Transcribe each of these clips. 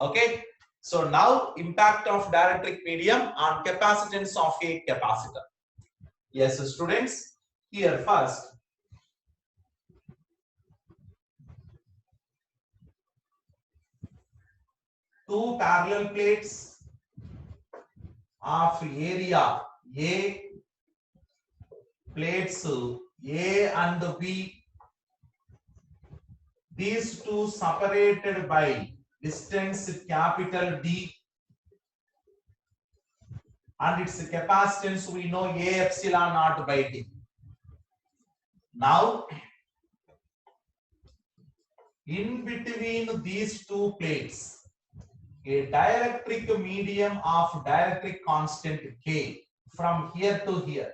Okay. So now impact of dielectric medium on capacitance of a capacitor. Yes, students. Here first, two parallel plates of area A, plates A and B. These two separated by distance capital D, and its capacitance we know A epsilon naught by D. Now, in between these two plates, a dielectric medium of dielectric constant K from here to here,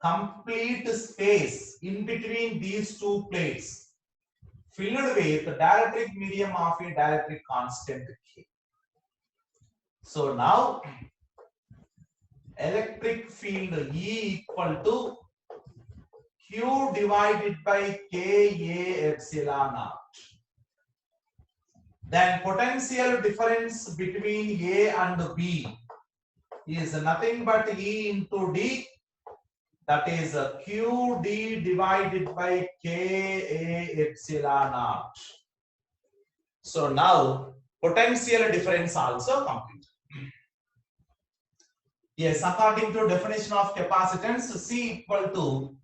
complete space in between these two plates filled with dielectric medium of a dielectric constant K. So now electric field E equal to Q divided by Ka epsilon naught. Then potential difference between A and B is nothing but E into D, that is QD divided by Ka epsilon naught. So now potential difference also complete. Yes, according to definition of capacitance, C equal to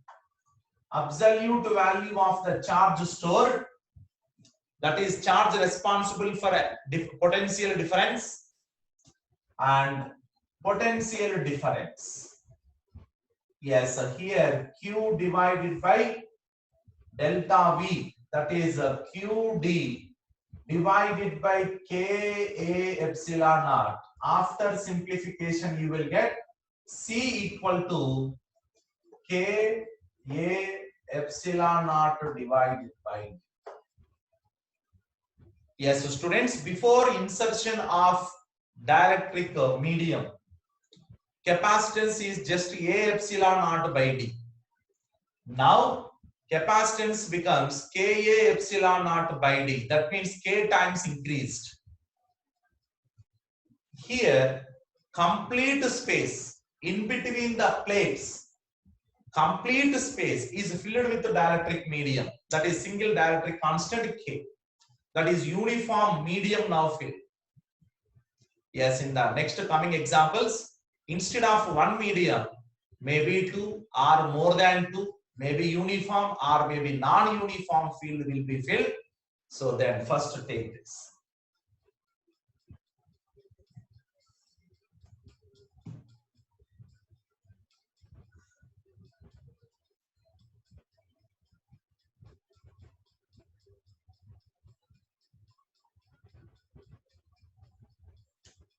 absolute value of the charge stored, that is charge responsible for a potential difference, and potential difference. Yes, here Q divided by delta V, that is QD divided by Ka epsilon naught. After simplification, you will get C equal to Ka epsilon naught divided by. Yes, so students, before insertion of dielectric medium, capacitance is just A epsilon naught by D. Now capacitance becomes Ka epsilon naught by D. That means K times increased. Here, complete space in between the plates, complete space is filled with the dielectric medium, that is single dielectric constant K, that is uniform medium now filled. Yes, in the next coming examples, instead of one medium, maybe two or more than two, maybe uniform or maybe non-uniform field will be filled. So then first take this.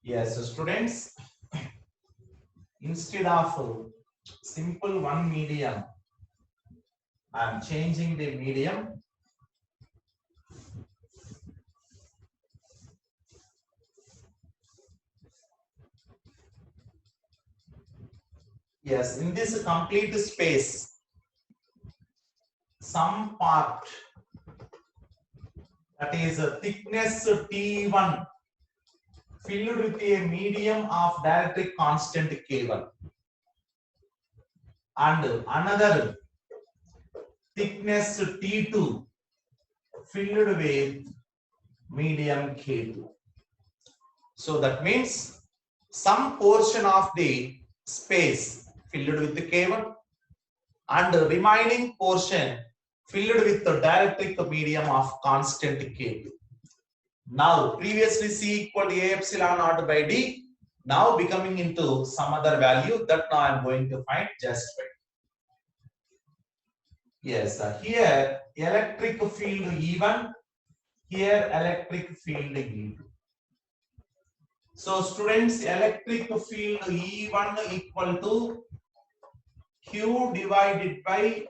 Yes, students, instead of simple one medium, I am changing the medium. Yes, in this complete space, some part, that is a thickness T1 filled with a medium of dielectric constant K1, and another thickness T2 filled with medium K2. So that means some portion of the space filled with the K1 and the remaining portion filled with the dielectric medium of constant K2. Now previously C equal to A epsilon naught by D, now becoming into some other value that now I am going to find just by. Yes, here electric field E1, here electric field E2. So students, electric field E1 equal to Q divided by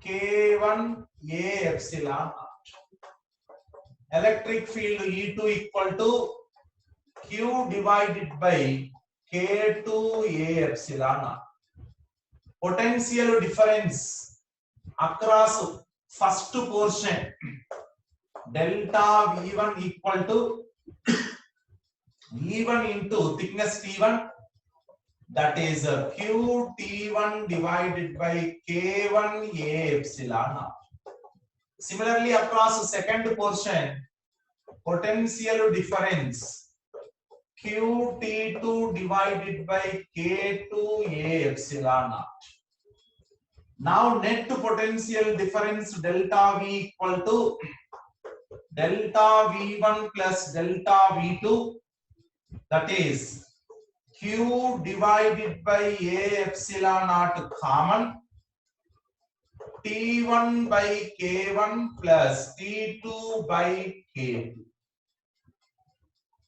K1 A epsilon naught. Electric field E2 equal to Q divided by K2 A epsilon naught. Potential difference across first portion, delta V1 equal to E1 into thickness T1, that is Q T1 divided by K1 A epsilon naught. Similarly, across the second portion, potential difference Q T2 divided by K2 A epsilon naught. Now net potential difference delta V equal to delta V1 plus delta V2, that is Q divided by A epsilon naught common, T1 by K1 plus T2 by K2.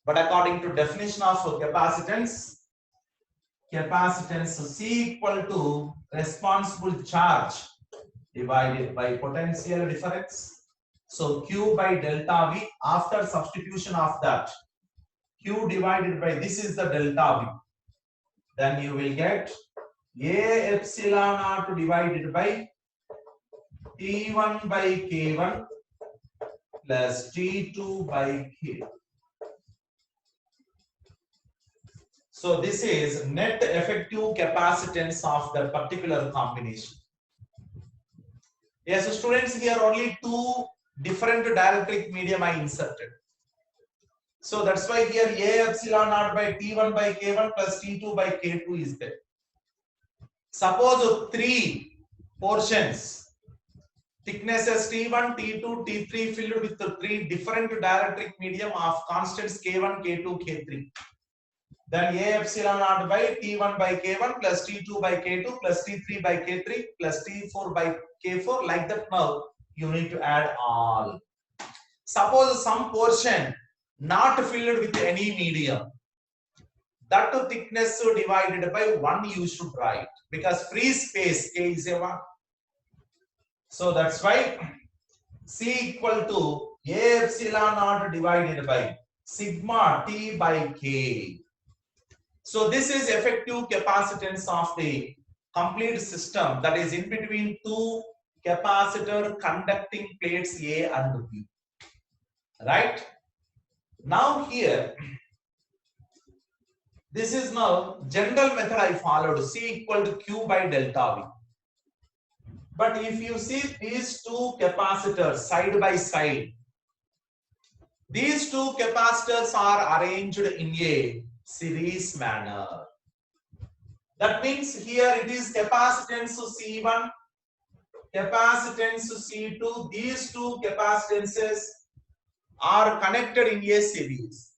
But according to definition of capacitance, C equal to responsible charge divided by potential difference. So Q by delta V, after substitution of that, Q divided by this is the delta V. Then you will get A epsilon naught divided by T1 by K1 plus T2 by K. So this is net effective capacitance of the particular combination. Yes, so students, here only two different dielectric medium I inserted. So that's why here A epsilon naught by T1 by K1 plus T2 by K2 is there. Suppose three portions, thicknesses T1, T2, T3 filled with the three different dielectric medium of constants K1, K2, K3. Then A epsilon naught by T1 by K1 plus T2 by K2 plus T3 by K3 plus T4 by K4. Like that, now you need to add all. Suppose some portion not filled with any medium, that thickness divided by 1 you should write, because free space K is a 1. So that's why C equal to A epsilon naught divided by sigma T by K. So this is effective capacitance of the complete system, that is in between two capacitor conducting plates A and B. Right? Now here, this is now general method I followed, C equal to Q by delta V. But if you see these two capacitors side by side, these two capacitors are arranged in a series manner. That means here it is capacitance C1, capacitance C2. These two capacitances are connected in a series.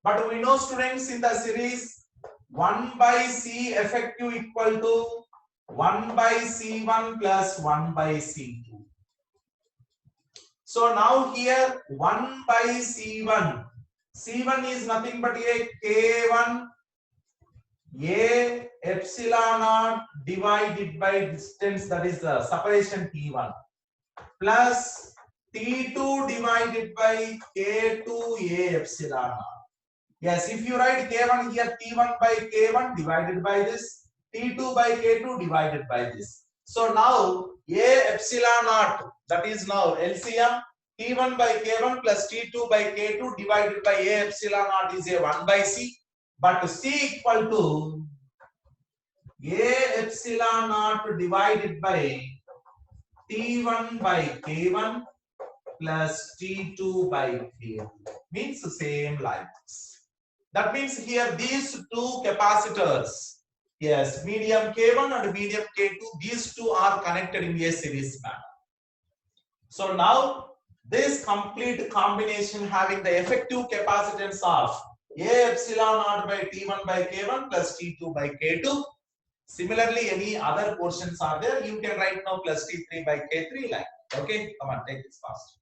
But we know, students, in the series 1 by C effective equal to 1 by C1 plus 1 by C2. So now here 1 by C1. C1 is nothing but a K1 A epsilon naught divided by distance, that is the separation T1, plus T2 divided by K2 A epsilon naught. Yes, if you write K1 here, T1 by K1 divided by this, T2 by K2 divided by this. So now A epsilon naught, that is now LCM, T1 by K1 plus T2 by K2 divided by A epsilon naught is a 1 by C. But C equal to A epsilon naught divided by T1 by K1 plus T2 by K2 means the same like this. That means here these two capacitors, yes, medium K1 and medium K2, these two are connected in a series manner. So now this complete combination having the effective capacitance of A epsilon naught by T1 by K1 plus T2 by K2. Similarly, any other portions are there, you can write now plus T3 by K3 like. Okay, come on, take this fast.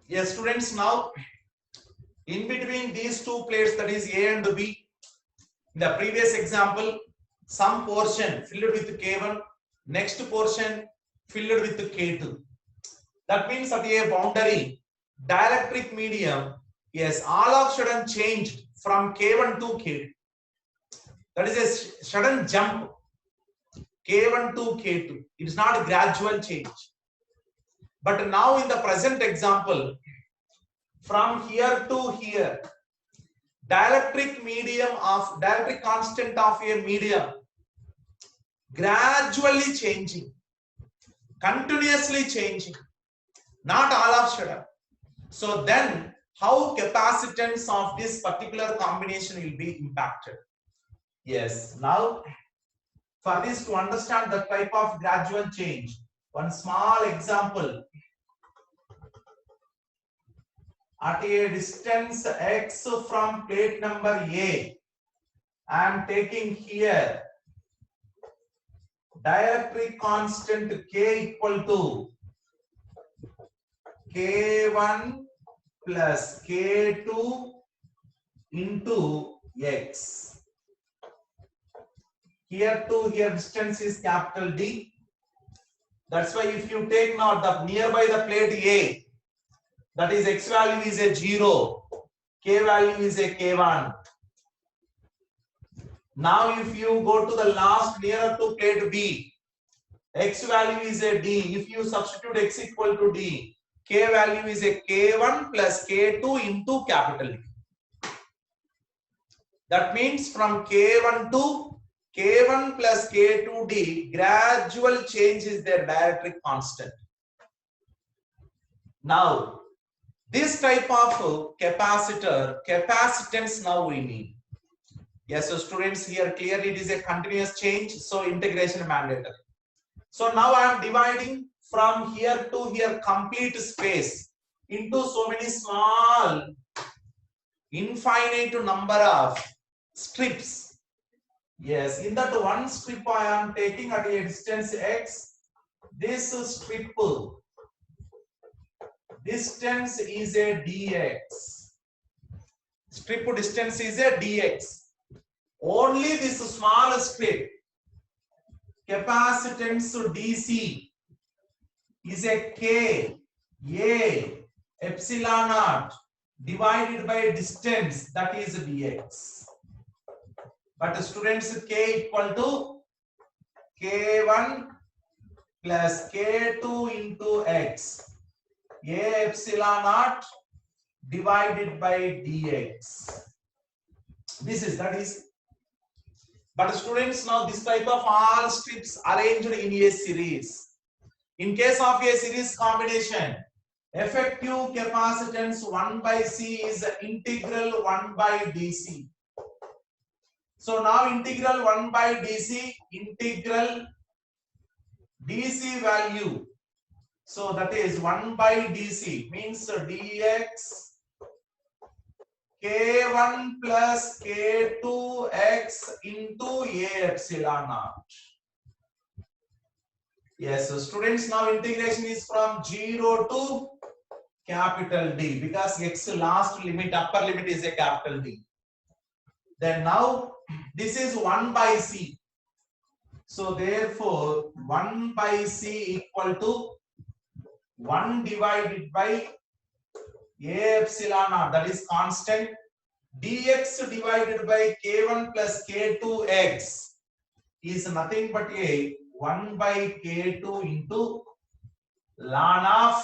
Yes, students, now in between these two plates, that is A and B, in the previous example, some portion filled with K1, next portion filled with K2. That means at a boundary, dielectric medium, yes, all of sudden changed from K1 to K2. That is a sudden jump, K1 to K2. It is not a gradual change. But now in the present example, from here to here, dielectric constant of a medium gradually changing, continuously changing, not all of sudden. So then how capacitance of this particular combination will be impacted? Yes, now for this to understand the type of gradual change, one small example. At a distance x from plate number A, I am taking here dielectric constant K equal to K1 plus K2 into x. Here to here distance is capital D. That's why if you take now the nearby the plate A, that is x value is a 0, K value is a K1. Now if you go to the last nearer to plate B, x value is a D. If you substitute x equal to D, K value is a K1 plus K2 into capital D. That means from K1 to K1 plus K2D, gradual change is their dielectric constant. Now, this type of capacitor, capacitance now we need. Yes, so students, here clearly it is a continuous change, so integration mandatory. So now I am dividing from here to here complete space into so many small infinite number of strips. Yes, in that one strip I am taking at a distance x. This strip distance is a dx. Strip distance is a dx. Only this small strip capacitance dc is a k a epsilon naught divided by distance, that is dx. But students, k equal to k1 plus k2 into x, a epsilon naught divided by dx. That is. But students, now this type of all strips arranged in a series. In case of a series combination, effective capacitance 1 by C is integral 1 by dc. So now integral 1 by dc, integral dc value. So that is 1 by dc means dx K1 plus K2x into A epsilon naught. Yes, so students, now integration is from 0 to capital D, because x last limit, upper limit is a capital D. Then now this is 1 by C. So therefore 1 by C equal to 1 divided by A epsilon naught, that is constant, dx divided by K1 plus K2x is nothing but a 1 by K2 into ln of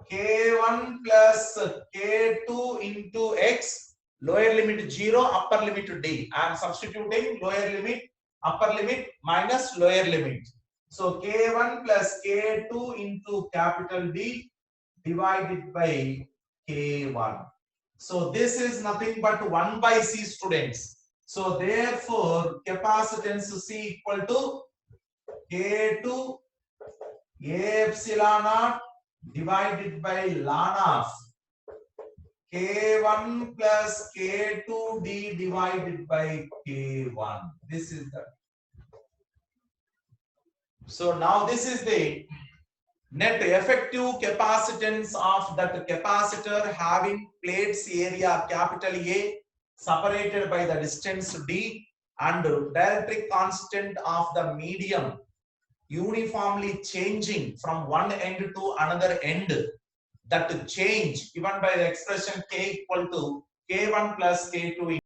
K1 plus K2 into x, lower limit 0, upper limit D. I am substituting lower limit, upper limit minus lower limit. So K1 plus K2 into capital D divided by K1. So this is nothing but 1 by C, students. So therefore capacitance C equal to K2 A epsilon naught divided by ln of K1 plus K2D divided by K1. This is the. So now this is the net effective capacitance of that capacitor having plates area capital A separated by the distance d and dielectric constant of the medium uniformly changing from one end to another end. That change given by the expression k equal to k1 plus k2